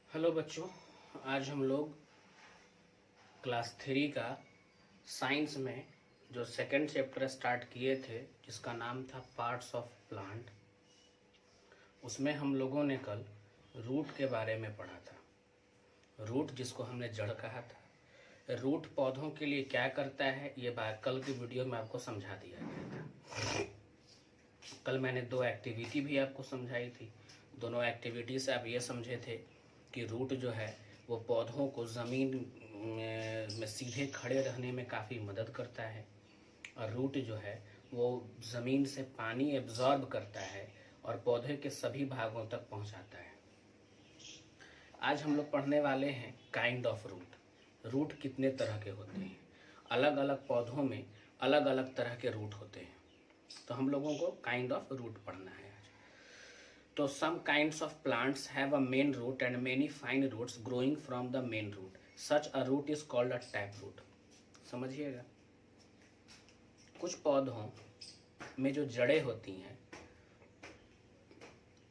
Hello बच्चों, आज हम लोग क्लास 3 का साइंस में जो सेकंड चैप्टर स्टार्ट किए थे जिसका नाम था पार्ट्स ऑफ प्लांट, उसमें हम लोगों ने कल रूट के बारे में पढ़ा था। रूट जिसको हमने जड़ कहा था। रूट पौधों के लिए क्या करता है ये बात कल की वीडियो में आपको समझा दिया गया था। कल मैंने 2 एक्टिविटी भी आपको समझाई थी। दोनों एक्टिविटी से आप ये समझे थे कि रूट जो है वो पौधों को ज़मीन में सीधे खड़े रहने में काफ़ी मदद करता है, और रूट जो है वो ज़मीन से पानी एब्जॉर्ब करता है और पौधे के सभी भागों तक पहुंचाता है। आज हम लोग पढ़ने वाले हैं काइंड ऑफ रूट। रूट कितने तरह के होते हैं, अलग अलग पौधों में अलग अलग तरह के रूट होते हैं, तो हम लोगों को काइंड ऑफ रूट पढ़ना है। तो some kinds of plants have a main root and many fine roots growing from the main root. Such a root is called a taproot. समझिएगा, कुछ पौधों में जो जड़ें होती हैं,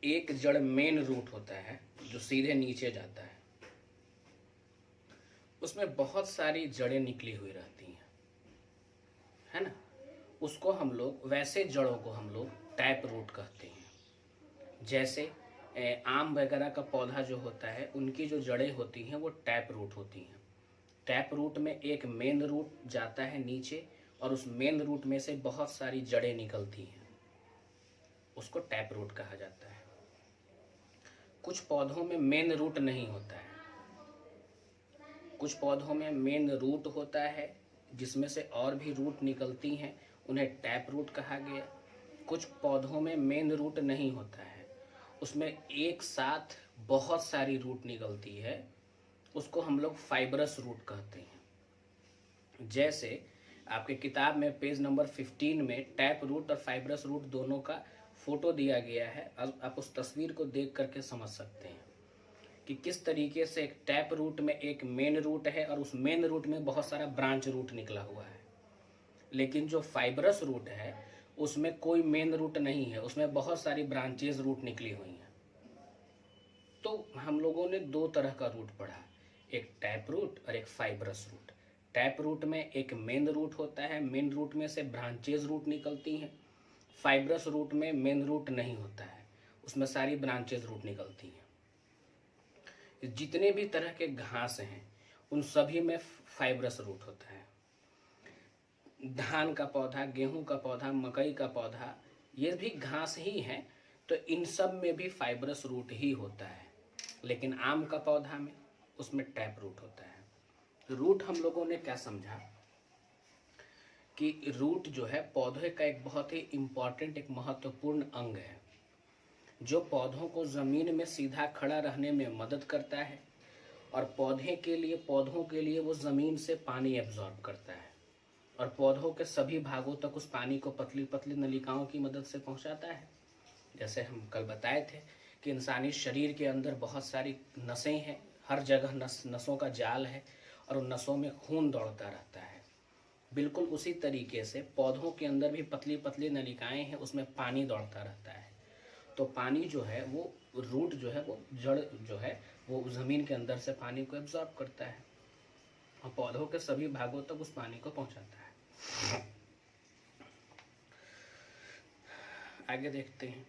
एक जड़ मेन रूट होता है जो सीधे नीचे जाता है, उसमें बहुत सारी जड़ें निकली हुई रहती हैं, है ना। उसको हम लोग, वैसे जड़ों को हम लोग टैप रूट कहते हैं। जैसे आम वगैरह का पौधा जो होता है उनकी जो जड़ें होती हैं वो टैप रूट होती हैं। टैप रूट में एक मेन रूट जाता है नीचे और उस मेन रूट में से बहुत सारी जड़ें निकलती हैं, उसको टैप रूट कहा जाता है। कुछ पौधों में मेन रूट नहीं होता है, कुछ पौधों में मेन रूट होता है जिसमें से और भी रूट निकलती हैं, उन्हें टैप रूट कहा गया। कुछ पौधों में मेन रूट नहीं होता है, उसमें एक साथ बहुत सारी रूट निकलती है, उसको हम लोग फाइब्रस रूट कहते हैं। जैसे आपके किताब में पेज नंबर 15 में टैप रूट और फाइब्रस रूट दोनों का फोटो दिया गया है। आप उस तस्वीर को देख करके समझ सकते हैं कि किस तरीके से एक टैप रूट में एक मेन रूट है और उस मेन रूट में बहुत सारा ब्रांच रूट निकला हुआ है। लेकिन जो फाइब्रस रूट है उसमें कोई मेन रूट नहीं है, उसमें बहुत सारी ब्रांचेज रूट निकली हुई हैं। तो हम लोगों ने 2 तरह का रूट पढ़ा, एक टैप रूट और एक फाइब्रस रूट। टैप रूट में एक मेन रूट होता है, मेन रूट में से ब्रांचेज रूट निकलती हैं। फाइब्रस रूट में मेन रूट नहीं होता है, उसमें सारी ब्रांचेज रूट निकलती हैं। जितने भी तरह के घास हैं उन सभी में फाइब्रस रूट होता है। धान का पौधा, गेहूं का पौधा, मकई का पौधा, ये भी घास ही है, तो इन सब में भी फाइब्रस रूट ही होता है। लेकिन आम का पौधा में उसमें टैप रूट होता है। रूट हम लोगों ने क्या समझा कि रूट जो है पौधे का एक बहुत ही इम्पॉर्टेंट, एक महत्वपूर्ण अंग है जो पौधों को ज़मीन में सीधा खड़ा रहने में मदद करता है, और पौधों के लिए वो ज़मीन से पानी एब्जॉर्ब करता है और पौधों के सभी भागों तक उस पानी को पतली पतली नलिकाओं की मदद से पहुंचाता है। जैसे हम कल बताए थे कि इंसानी शरीर के अंदर बहुत सारी नसें हैं, हर जगह नसों का जाल है और उन नसों में खून दौड़ता रहता है। बिल्कुल उसी तरीके से पौधों के अंदर भी पतली पतली नलिकाएं हैं, उसमें पानी दौड़ता रहता है। तो पानी जो है वो रूट जो है वो जड़ जो है वो ज़मीन के अंदर से पानी को एब्जॉर्ब करता है और पौधों के सभी भागों तक उस पानी को पहुंचाता है। आगे देखते हैं।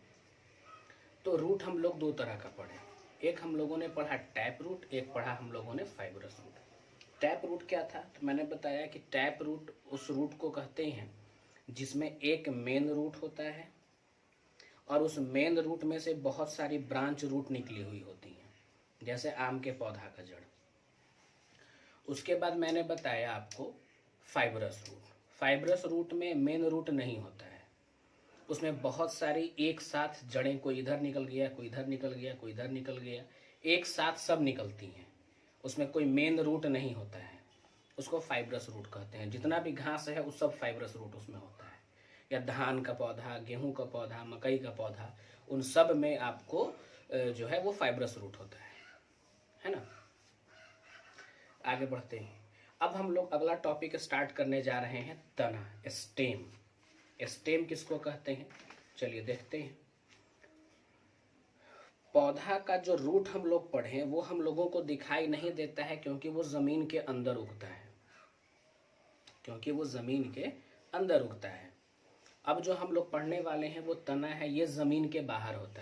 तो रूट हम लोग 2 तरह का पढ़े, एक हम लोगों ने पढ़ा टैप रूट, एक पढ़ा हम लोगों ने फाइब्रस रूट। टैप रूट क्या था, तो मैंने बताया कि टैप रूट उस रूट को कहते हैं जिसमें एक मेन रूट होता है और उस मेन रूट में से बहुत सारी ब्रांच रूट निकली हुई होती हैं, जैसे आम के पौधा का जड़। उसके बाद मैंने बताया आपको फाइब्रस रूट। फाइब्रस रूट में मेन रूट नहीं होता है, उसमें बहुत सारी एक साथ जड़ें, कोई इधर निकल गया, कोई इधर निकल गया, कोई इधर निकल गया, एक साथ सब निकलती हैं, उसमें कोई मेन रूट नहीं होता है, उसको फाइब्रस रूट कहते हैं। जितना भी घास है वो सब फाइब्रस रूट उसमें होता है, या धान का पौधा, गेहूं का पौधा, मकई का पौधा, उन सब में आपको जो है वो फाइब्रस रूट होता है ना। आगे बढ़ते हैं। अब हम लोग अगला टॉपिक स्टार्ट करने जा रहे हैं, तना, स्टेम। स्टेम किसको कहते हैं, चलिए देखते हैं। पौधा का जो रूट हम लोग पढ़े वो हम लोगों को दिखाई नहीं देता है, क्योंकि वो ज़मीन के अंदर उगता है, क्योंकि वो ज़मीन के अंदर उगता है। अब जो हम लोग पढ़ने वाले हैं वो तना है, ये ज़मीन के बाहर होता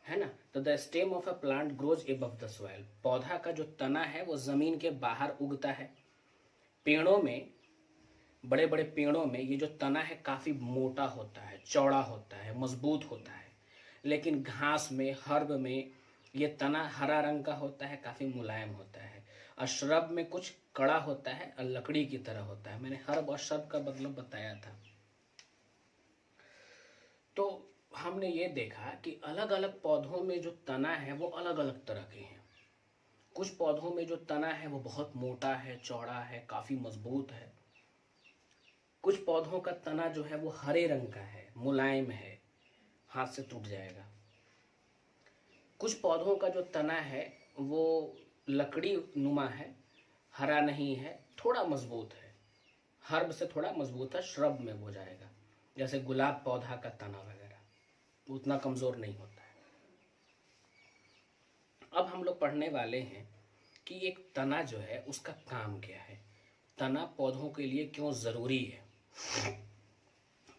है ना। तो the stem of a plant grows above the soil, पौधा का जो तना है वो ज़मीन के बाहर उगता है। पेड़ों में, बड़े बड़े पेड़ों में ये जो तना है काफ़ी मोटा होता है, चौड़ा होता है, मजबूत होता है। लेकिन घास में, हर्ब में ये तना हरा रंग का होता है, काफ़ी मुलायम होता है। और श्रब में कुछ कड़ा होता है और लकड़ी की तरह होता है। मैंने हर्ब और श्रब का मतलब बताया था। तो हमने ये देखा कि अलग अलग पौधों में जो तना है वो अलग अलग तरह के हैं। कुछ पौधों में जो तना है वो बहुत मोटा है, चौड़ा है, काफ़ी मजबूत है। कुछ पौधों का तना जो है वो हरे रंग का है, मुलायम है, हाथ से टूट जाएगा। कुछ पौधों का जो तना है वो लकड़ी नुमा है, हरा नहीं है, थोड़ा मजबूत है, हर्ब से थोड़ा मजबूत है, श्रब में हो जाएगा। जैसे गुलाब पौधा का तना वगैरह, तो उतना कमज़ोर नहीं होता है। अब हम लोग पढ़ने वाले हैं कि एक तना जो है उसका काम क्या है, तना पौधों के लिए क्यों ज़रूरी है।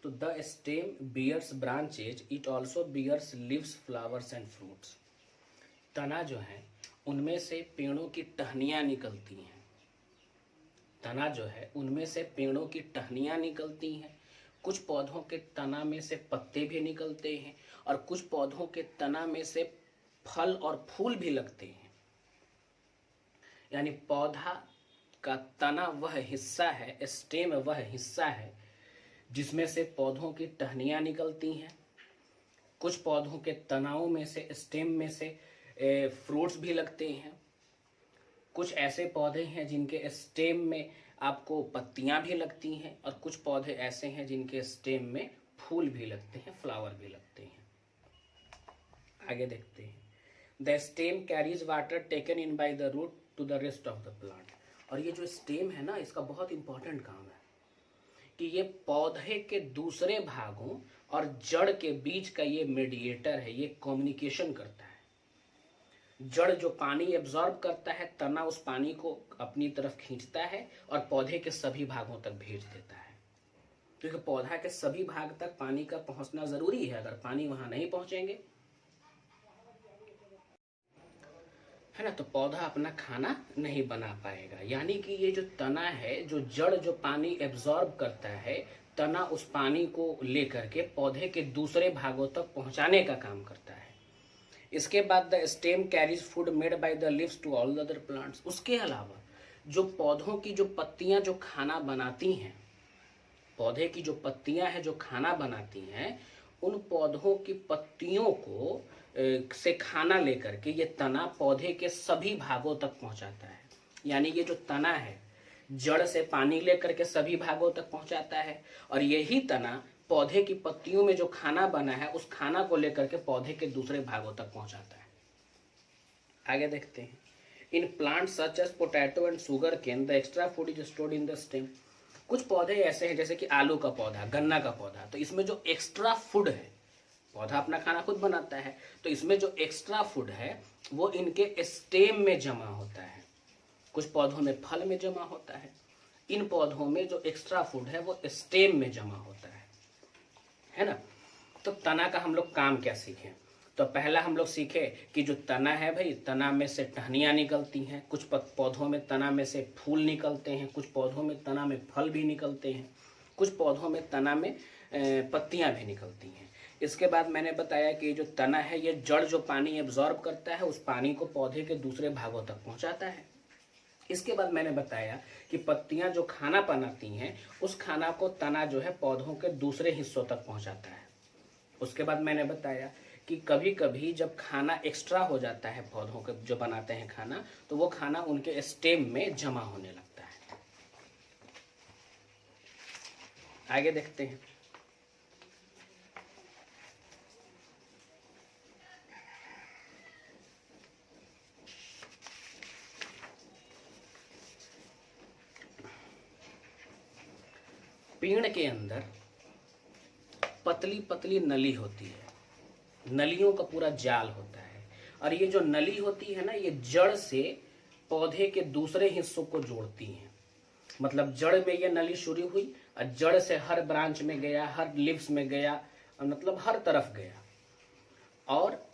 तो the stem bears branches, it also bears leaves, flowers and fruits. तना जो है उनमें से पेड़ों की टहनियाँ निकलती हैं। तना जो है उनमें से पेड़ों की टहनियाँ निकलती हैं। कुछ पौधों के तना में से पत्ते भी निकलते हैं और कुछ पौधों के तना में से फल और फूल भी लगते हैं। यानी पौधा का तना वह हिस्सा है, स्टेम वह हिस्सा है जिसमें से पौधों की टहनियाँ निकलती हैं। कुछ पौधों के तनाओं में से, स्टेम में से फ्रूट्स भी लगते हैं। कुछ ऐसे पौधे हैं जिनके स्टेम में आपको पत्तियां भी लगती हैं और कुछ पौधे ऐसे हैं जिनके स्टेम में फूल भी लगते हैं, फ्लावर भी लगते हैं। आगे देखते हैं। The stem carries water taken in by the root to the rest of the plant. और ये जो स्टेम है ना, इसका बहुत इंपॉर्टेंट काम है कि ये पौधे के दूसरे भागों और जड़ के बीच का ये मीडिएटर है, ये कम्युनिकेशन करता है। जड़ जो पानी एब्जॉर्ब करता है, तना उस पानी को अपनी तरफ खींचता है और पौधे के सभी भागों तक भेज देता है। क्योंकि पौधा के सभी भाग तक पानी का पहुंचना जरूरी है, अगर पानी वहां नहीं पहुंचेंगे, है ना, तो पौधा अपना खाना नहीं बना पाएगा। यानी कि ये जो तना है, जो जड़ जो पानी एब्जॉर्ब करता है, तना उस पानी को लेकर के पौधे के दूसरे भागों तक पहुंचाने का काम करता है। इसके बाद the stem carries food made by the leaves to all other plants. उसके अलावा जो पौधों की जो पत्तियां जो खाना बनाती हैं, पौधे की जो पत्तियां हैं जो खाना बनाती हैं, उन पौधों की पत्तियों को से खाना लेकर के ये तना पौधे के सभी भागों तक पहुंचाता है। यानी ये जो तना है जड़ से पानी लेकर के सभी भागों तक पहुंचाता है और यही तना पौधे की पत्तियों में जो खाना बना है उस खाना को लेकर के पौधे के दूसरे भागों तक पहुंचाता है। आगे देखते हैं। In plant such as potato and sugar cane the extra food is stored in the stem. कुछ पौधे ऐसे हैं जैसे कि आलू का पौधा, गन्ना का पौधा, तो इसमें जो एक्स्ट्रा फूड है, पौधा अपना खाना खुद बनाता है, तो इसमें जो एक्स्ट्रा फूड है वो इनके स्टेम में जमा होता है। कुछ पौधों में फल में जमा होता है, इन पौधों में जो एक्स्ट्रा फूड है वो स्टेम में जमा होता है ना। तो तना का हम लोग काम क्या सीखें। तो पहला हम लोग सीखे कि जो तना है भाई, तना में से टहनियाँ निकलती हैं, कुछ पौधों में तना में से फूल निकलते हैं, कुछ पौधों में तना में फल भी निकलते हैं, कुछ पौधों में तना में पत्तियां भी निकलती हैं। इसके बाद मैंने बताया कि जो तना है ये जड़ जो पानी एब्जॉर्ब करता है उस पानी को पौधे के दूसरे भागों तक पहुंचाता है। इसके बाद मैंने बताया कि पत्तियां जो खाना बनाती हैं उस खाना को तना जो है पौधों के दूसरे हिस्सों तक पहुंचाता है। उसके बाद मैंने बताया कि कभी कभी जब खाना एक्स्ट्रा हो जाता है, पौधों के जो बनाते हैं खाना, तो वो खाना उनके स्टेम में जमा होने लगता है। आगे देखते हैं। पेड़ के अंदर पतली पतली नली होती है, नलियों का पूरा जाल होता है। और ये जो नली होती है ना, ये जड़ से पौधे के दूसरे हिस्सों को जोड़ती है। मतलब जड़ में ये नली शुरू हुई और जड़ से हर ब्रांच में गया, हर लिव्स में गया, और मतलब हर तरफ गया। और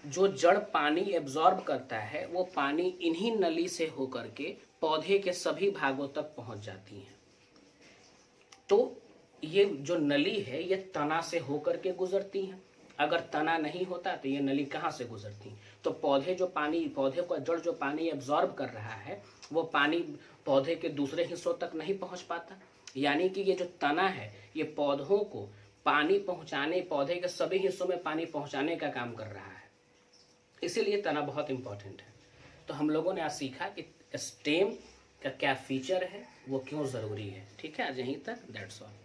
जो जड़ पानी एब्जॉर्ब करता है, वो पानी इन्हीं नली से होकर के पौधे के सभी भागों तक पहुंच जाती है। तो ये जो नली है, ये तना से होकर के गुजरती है। अगर तना नहीं होता तो ये नली कहाँ से गुजरती? तो पौधे का जड़ जो पानी एब्जॉर्ब कर रहा है, वो पानी पौधे के दूसरे हिस्सों तक नहीं पहुंच पाता। यानी कि ये जो तना है, ये पौधों को पानी पहुंचाने, पौधे के सभी हिस्सों में पानी पहुंचाने का काम कर रहा है। इसीलिए तना बहुत इंपॉर्टेंट है। तो हम लोगों ने आज सीखा कि स्टेम का क्या फीचर है, वो क्यों ज़रूरी है। ठीक है, आज यहीं तक, दैट्स ऑल।